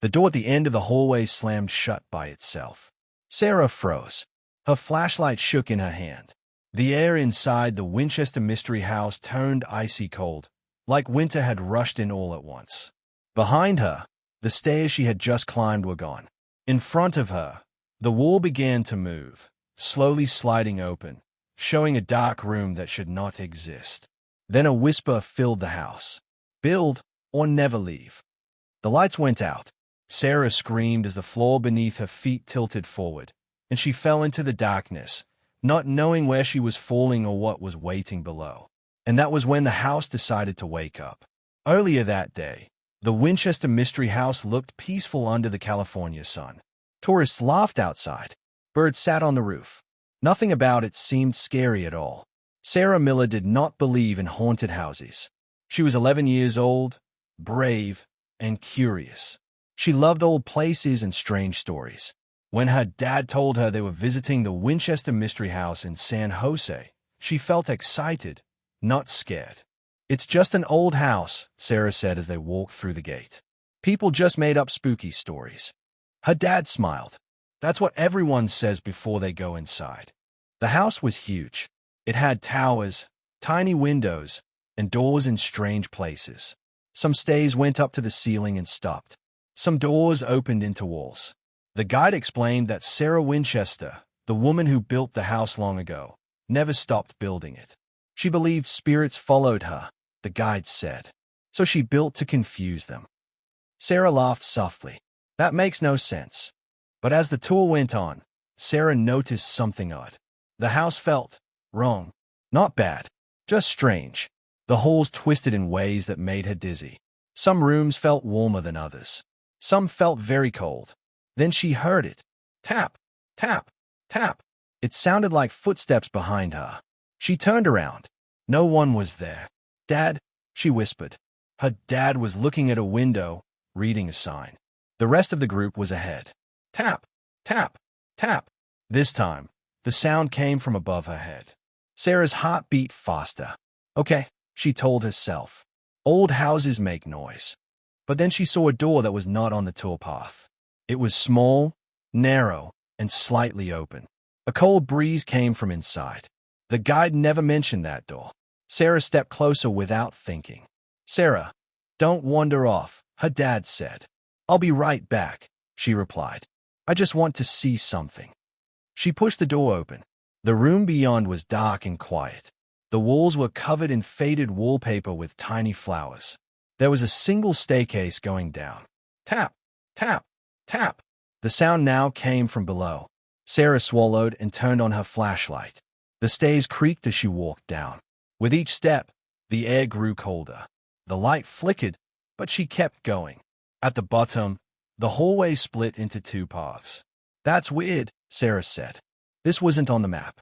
The door at the end of the hallway slammed shut by itself. Sarah froze. Her flashlight shook in her hand. The air inside the Winchester Mystery House turned icy cold, like winter had rushed in all at once. Behind her, the stairs she had just climbed were gone. In front of her, the wall began to move, slowly sliding open, showing a dark room that should not exist. Then a whisper filled the house. "Build or never leave." The lights went out. Sarah screamed as the floor beneath her feet tilted forward, and she fell into the darkness, not knowing where she was falling or what was waiting below. And that was when the house decided to wake up. Earlier that day, the Winchester Mystery House looked peaceful under the California sun. Tourists laughed outside. Birds sat on the roof. Nothing about it seemed scary at all. Sarah Miller did not believe in haunted houses. She was 11 years old, brave, and curious. She loved old places and strange stories. When her dad told her they were visiting the Winchester Mystery House in San Jose, she felt excited, not scared. "It's just an old house," Sarah said as they walked through the gate. "People just made up spooky stories." Her dad smiled. "That's what everyone says before they go inside." The house was huge. It had towers, tiny windows, and doors in strange places. Some stairs went up to the ceiling and stopped. Some doors opened into walls. The guide explained that Sarah Winchester, the woman who built the house long ago, never stopped building it. She believed spirits followed her, the guide said, so she built to confuse them. Sarah laughed softly. "That makes no sense." But as the tour went on, Sarah noticed something odd. The house felt wrong. Not bad, just strange. The halls twisted in ways that made her dizzy. Some rooms felt warmer than others. Some felt very cold. Then she heard it. Tap, tap, tap. It sounded like footsteps behind her. She turned around. No one was there. "Dad," she whispered. Her dad was looking at a window, reading a sign. The rest of the group was ahead. Tap, tap, tap. This time, the sound came from above her head. Sarah's heart beat faster. "Okay," she told herself. "Old houses make noise." But then she saw a door that was not on the tour path. It was small, narrow, and slightly open. A cold breeze came from inside. The guide never mentioned that door. Sarah stepped closer without thinking. "Sarah, don't wander off," her dad said. "I'll be right back," she replied. "I just want to see something." She pushed the door open. The room beyond was dark and quiet. The walls were covered in faded wallpaper with tiny flowers. There was a single staircase going down. Tap, tap, tap. The sound now came from below. Sarah swallowed and turned on her flashlight. The stairs creaked as she walked down. With each step, the air grew colder. The light flickered, but she kept going. At the bottom, the hallway split into two paths. "That's weird," Sarah said. This wasn't on the map.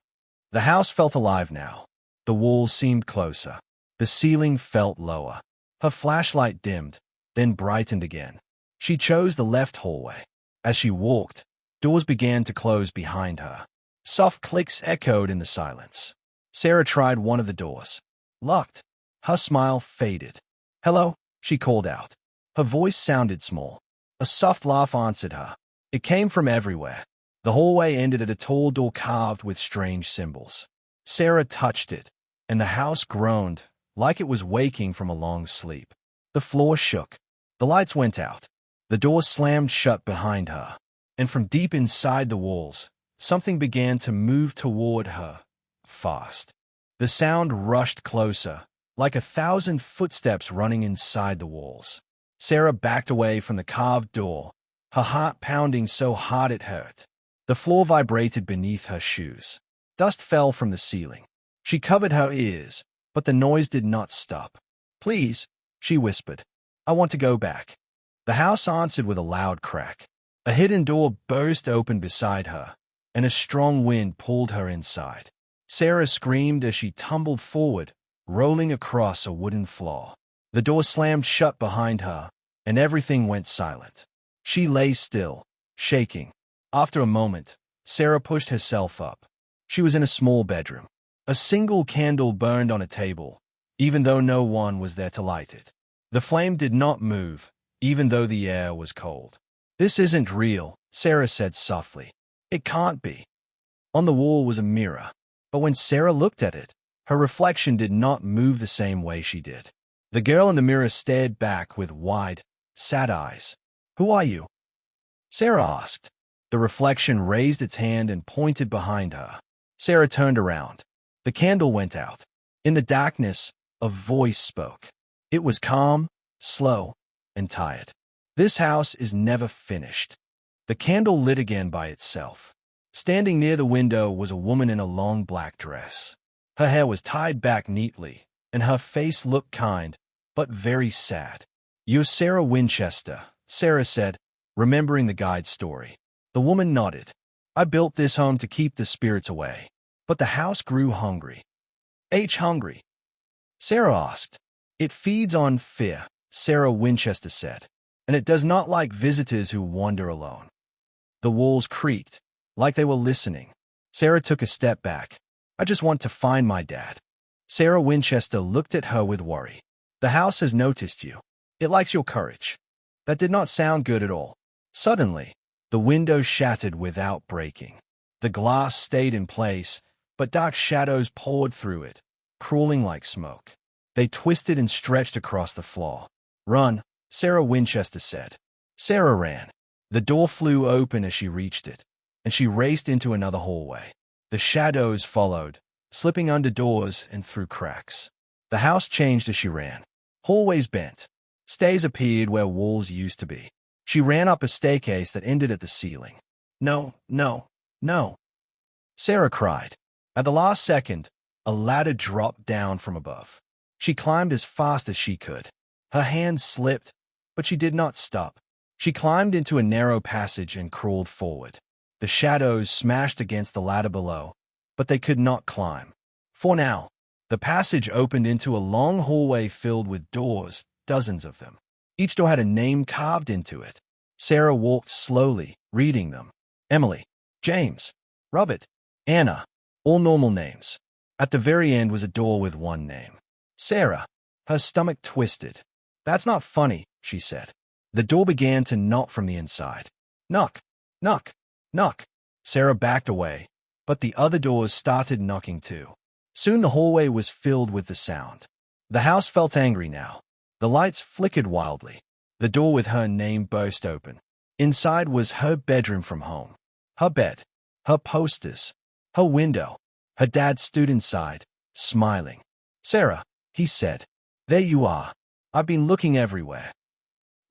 The house felt alive now. The walls seemed closer. The ceiling felt lower. Her flashlight dimmed, then brightened again. She chose the left hallway. As she walked, doors began to close behind her. Soft clicks echoed in the silence. Sarah tried one of the doors. Locked. Her smile faded. "Hello," she called out. Her voice sounded small. A soft laugh answered her. It came from everywhere. The hallway ended at a tall door carved with strange symbols. Sarah touched it, and the house groaned, like it was waking from a long sleep. The floor shook. The lights went out. The door slammed shut behind her, and from deep inside the walls, something began to move toward her, fast. The sound rushed closer, like 1,000 footsteps running inside the walls. Sarah backed away from the carved door, her heart pounding so hard it hurt. The floor vibrated beneath her shoes. Dust fell from the ceiling. She covered her ears, but the noise did not stop. "Please," she whispered. "I want to go back." The house answered with a loud crack. A hidden door burst open beside her, and a strong wind pulled her inside. Sarah screamed as she tumbled forward, rolling across a wooden floor. The door slammed shut behind her, and everything went silent. She lay still, shaking. After a moment, Sarah pushed herself up. She was in a small bedroom. A single candle burned on a table, even though no one was there to light it. The flame did not move, even though the air was cold. "This isn't real," Sarah said softly. "It can't be." On the wall was a mirror, but when Sarah looked at it, her reflection did not move the same way she did. The girl in the mirror stared back with wide, sad eyes. "Who are you?" Sarah asked. The reflection raised its hand and pointed behind her. Sarah turned around. The candle went out. In the darkness, a voice spoke. It was calm, slow, and tired. "This house is never finished." The candle lit again by itself. Standing near the window was a woman in a long black dress. Her hair was tied back neatly, and her face looked kind, but very sad. "You're Sarah Winchester," Sarah said, remembering the guide's story. The woman nodded. "I built this home to keep the spirits away. But the house grew hungry." Hungry?" Sarah asked. "It feeds on fear," Sarah Winchester said, "and it does not like visitors who wander alone." The walls creaked, like they were listening. Sarah took a step back. "I just want to find my dad." Sarah Winchester looked at her with worry. "The house has noticed you. It likes your courage." That did not sound good at all. Suddenly, the window shattered without breaking. The glass stayed in place, but dark shadows poured through it, crawling like smoke. They twisted and stretched across the floor. "Run," Sarah Winchester said. Sarah ran. The door flew open as she reached it, and she raced into another hallway. The shadows followed, slipping under doors and through cracks. The house changed as she ran. Hallways bent. Stays appeared where walls used to be. She ran up a staircase that ended at the ceiling. "No, no, no!" Sarah cried. At the last second, a ladder dropped down from above. She climbed as fast as she could. Her hands slipped, but she did not stop. She climbed into a narrow passage and crawled forward. The shadows smashed against the ladder below, but they could not climb. For now, the passage opened into a long hallway filled with doors, dozens of them. Each door had a name carved into it. Sarah walked slowly, reading them. Emily, James, Robert, Anna, all normal names. At the very end was a door with one name. Sarah. Her stomach twisted. "That's not funny," she said. The door began to knock from the inside. Knock, knock, knock. Sarah backed away, but the other doors started knocking too. Soon the hallway was filled with the sound. The house felt angry now. The lights flickered wildly. The door with her name burst open. Inside was her bedroom from home. Her bed, her posters, her window. Her dad stood inside, smiling. "Sarah," he said, "there you are. I've been looking everywhere."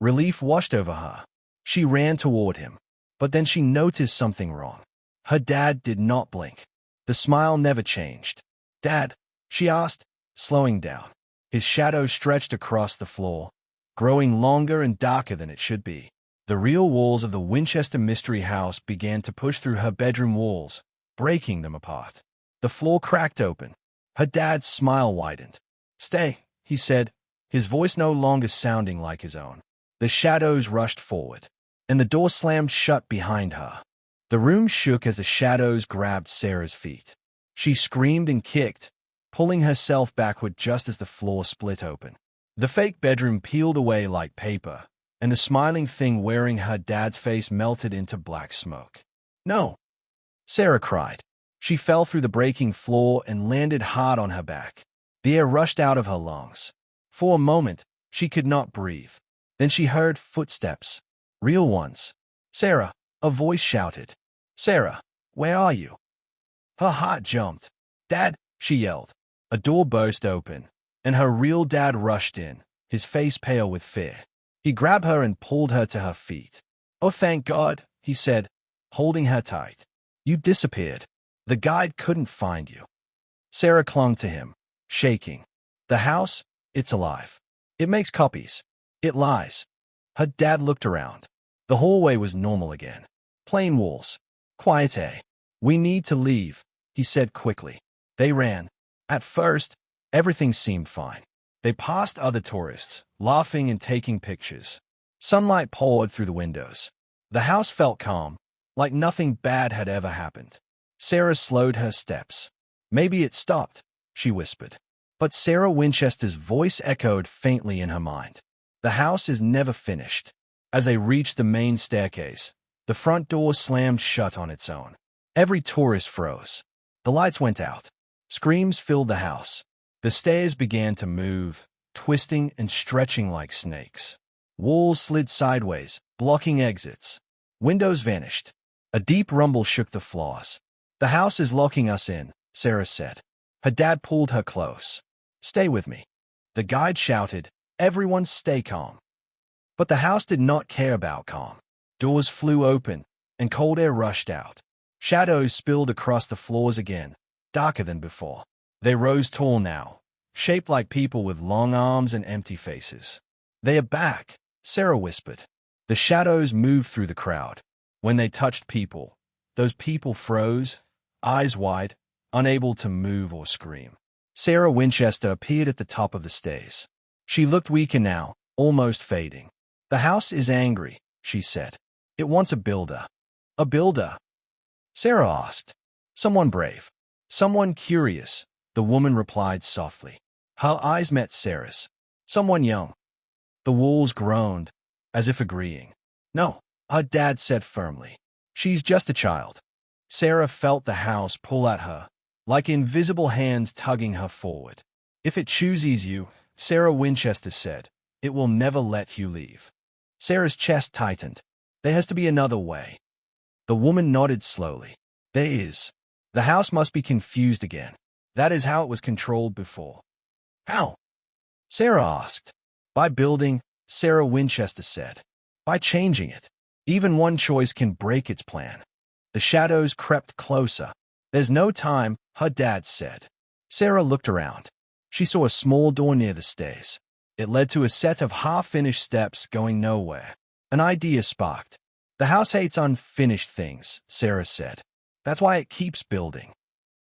Relief washed over her. She ran toward him, but then she noticed something wrong. Her dad did not blink. The smile never changed. "Dad?" she asked, slowing down. His shadow stretched across the floor, growing longer and darker than it should be. The real walls of the Winchester Mystery House began to push through her bedroom walls, breaking them apart. The floor cracked open. Her dad's smile widened. "Stay," he said, his voice no longer sounding like his own. The shadows rushed forward, and the door slammed shut behind her. The room shook as the shadows grabbed Sarah's feet. She screamed and kicked, pulling herself backward just as the floor split open. The fake bedroom peeled away like paper, and the smiling thing wearing her dad's face melted into black smoke. "No!" Sarah cried. She fell through the breaking floor and landed hard on her back. The air rushed out of her lungs. For a moment, she could not breathe. Then she heard footsteps. Real ones. "Sarah!" A voice shouted. "Sarah, where are you?" Her heart jumped. "Dad!" she yelled. A door burst open, and her real dad rushed in, his face pale with fear. He grabbed her and pulled her to her feet. "Oh, thank God," he said, holding her tight. "You disappeared. The guide couldn't find you." Sarah clung to him, shaking. "The house, it's alive. It makes copies. It lies." Her dad looked around. The hallway was normal again. Plain walls. "Quiet, eh? We need to leave," he said quickly. They ran. At first, everything seemed fine. They passed other tourists, laughing and taking pictures. Sunlight poured through the windows. The house felt calm, like nothing bad had ever happened. Sarah slowed her steps. "Maybe it stopped," she whispered. But Sarah Winchester's voice echoed faintly in her mind. "The house is never finished." As they reached the main staircase, the front door slammed shut on its own. Every tourist froze. The lights went out. Screams filled the house. The stairs began to move, twisting and stretching like snakes. Walls slid sideways, blocking exits. Windows vanished. A deep rumble shook the floors. "The house is locking us in," Sarah said. Her dad pulled her close. "Stay with me." The guide shouted, "Everyone stay calm." But the house did not care about calm. Doors flew open, and cold air rushed out. Shadows spilled across the floors again, darker than before. They rose tall now, shaped like people with long arms and empty faces. "They are back," Sarah whispered. The shadows moved through the crowd. When they touched people, those people froze, eyes wide, unable to move or scream. Sarah Winchester appeared at the top of the stairs. She looked weaker now, almost fading. "The house is angry," she said. "It wants a builder." "A builder?" Sarah asked. "Someone brave. Someone curious," the woman replied softly. Her eyes met Sarah's. "Someone young." The walls groaned, as if agreeing. "No," her dad said firmly. "She's just a child." Sarah felt the house pull at her, like invisible hands tugging her forward. "If it chooses you," Sarah Winchester said, "it will never let you leave." Sarah's chest tightened. "There has to be another way." The woman nodded slowly. "There is. The house must be confused again. That is how it was controlled before." "How?" Sarah asked. "By building," Sarah Winchester said. "By changing it. Even one choice can break its plan." The shadows crept closer. "There's no time," her dad said. Sarah looked around. She saw a small door near the stairs. It led to a set of half-finished steps going nowhere. An idea sparked. "The house hates unfinished things," Sarah said. "That's why it keeps building."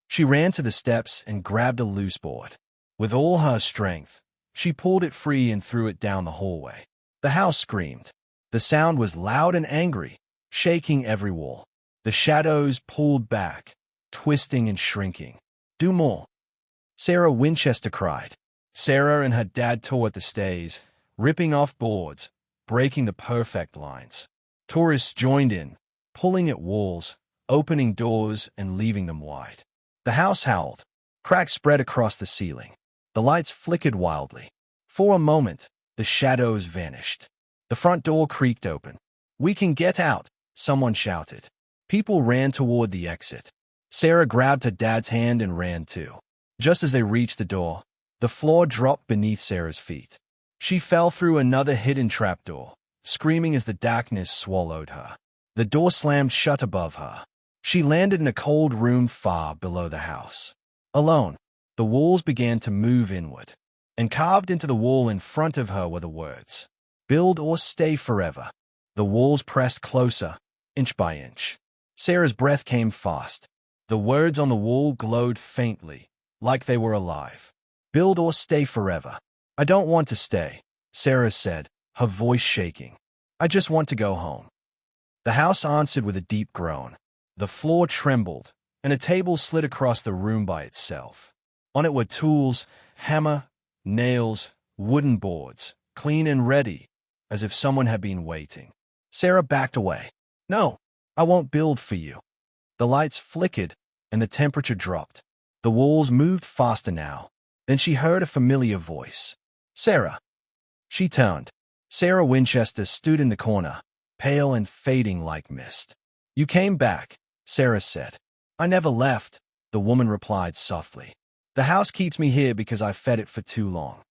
She ran to the steps and grabbed a loose board. With all her strength, she pulled it free and threw it down the hallway. The house screamed. The sound was loud and angry, shaking every wall. The shadows pulled back, twisting and shrinking. "Do more," Sarah Winchester cried. Sarah and her dad tore at the stairs, ripping off boards, breaking the perfect lines. Tourists joined in, pulling at walls, opening doors and leaving them wide. The house howled. Cracks spread across the ceiling. The lights flickered wildly. For a moment, the shadows vanished. The front door creaked open. "We can get out," someone shouted. People ran toward the exit. Sarah grabbed her dad's hand and ran too. Just as they reached the door, the floor dropped beneath Sarah's feet. She fell through another hidden trapdoor, screaming as the darkness swallowed her. The door slammed shut above her. She landed in a cold room far below the house. Alone, the walls began to move inward, and carved into the wall in front of her were the words, "Build or stay forever." The walls pressed closer, inch by inch. Sarah's breath came fast. The words on the wall glowed faintly, like they were alive. "Build or stay forever." "I don't want to stay," Sarah said, her voice shaking. "I just want to go home." The house answered with a deep groan. The floor trembled, and a table slid across the room by itself. On it were tools, hammer, nails, wooden boards, clean and ready, as if someone had been waiting. Sarah backed away. "No, I won't build for you." The lights flickered, and the temperature dropped. The walls moved faster now. Then she heard a familiar voice. "Sarah." She turned. Sarah Winchester stood in the corner, pale and fading like mist. "You came back," Sarah said. "I never left," the woman replied softly. "The house keeps me here because I fed it for too long."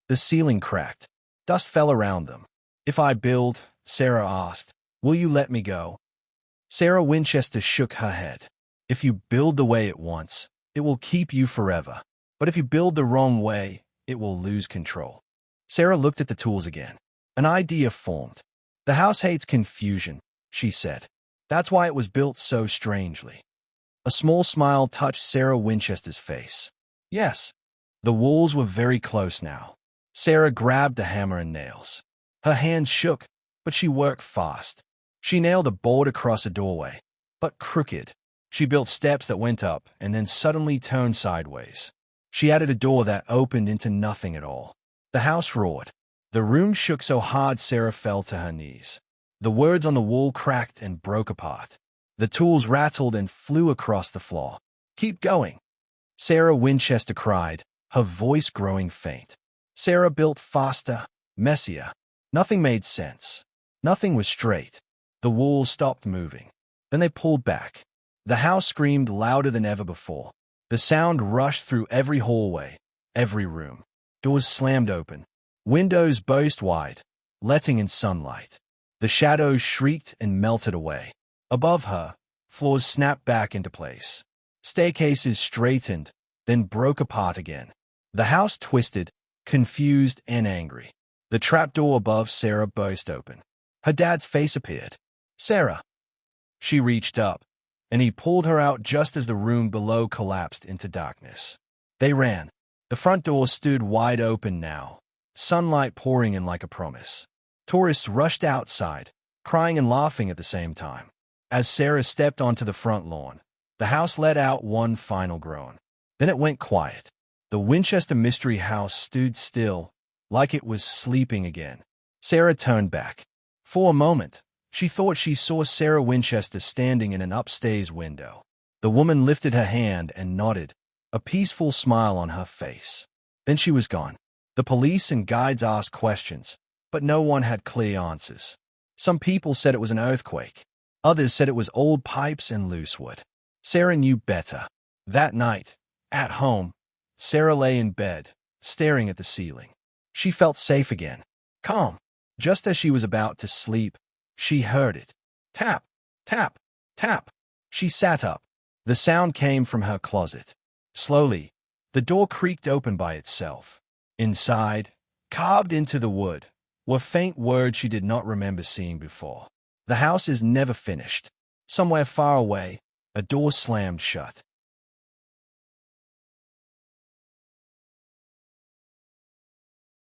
The ceiling cracked. Dust fell around them. "If I build," Sarah asked, "will you let me go?" Sarah Winchester shook her head. "If you build the way it wants, it will keep you forever. But if you build the wrong way, it will lose control." Sarah looked at the tools again. An idea formed. "The house hates confusion," she said. "That's why it was built so strangely." A small smile touched Sarah Winchester's face. "Yes." The walls were very close now. Sarah grabbed the hammer and nails. Her hands shook, but she worked fast. She nailed a board across a doorway, but crooked. She built steps that went up and then suddenly turned sideways. She added a door that opened into nothing at all. The house roared. The room shook so hard Sarah fell to her knees. The words on the wall cracked and broke apart. The tools rattled and flew across the floor. "Keep going," Sarah Winchester cried, her voice growing faint. Sarah built faster, messier. Nothing made sense. Nothing was straight. The walls stopped moving. Then they pulled back. The house screamed louder than ever before. The sound rushed through every hallway, every room. Doors slammed open. Windows burst wide, letting in sunlight. The shadows shrieked and melted away. Above her, floors snapped back into place. Staircases straightened, then broke apart again. The house twisted, confused and angry. The trapdoor above Sarah burst open. Her dad's face appeared. "Sarah." She reached up, and he pulled her out just as the room below collapsed into darkness. They ran. The front door stood wide open now, sunlight pouring in like a promise. Tourists rushed outside, crying and laughing at the same time. As Sarah stepped onto the front lawn, the house let out one final groan. Then it went quiet. The Winchester Mystery House stood still, like it was sleeping again. Sarah turned back. For a moment, she thought she saw Sarah Winchester standing in an upstairs window. The woman lifted her hand and nodded, a peaceful smile on her face. Then she was gone. The police and guides asked questions, but no one had clear answers. Some people said it was an earthquake. Others said it was old pipes and loose wood. Sarah knew better. That night, at home, Sarah lay in bed, staring at the ceiling. She felt safe again, calm. Just as she was about to sleep, she heard it. Tap, tap, tap. She sat up. The sound came from her closet. Slowly, the door creaked open by itself. Inside, carved into the wood, were faint words she did not remember seeing before. "The house is never finished." Somewhere far away, a door slammed shut.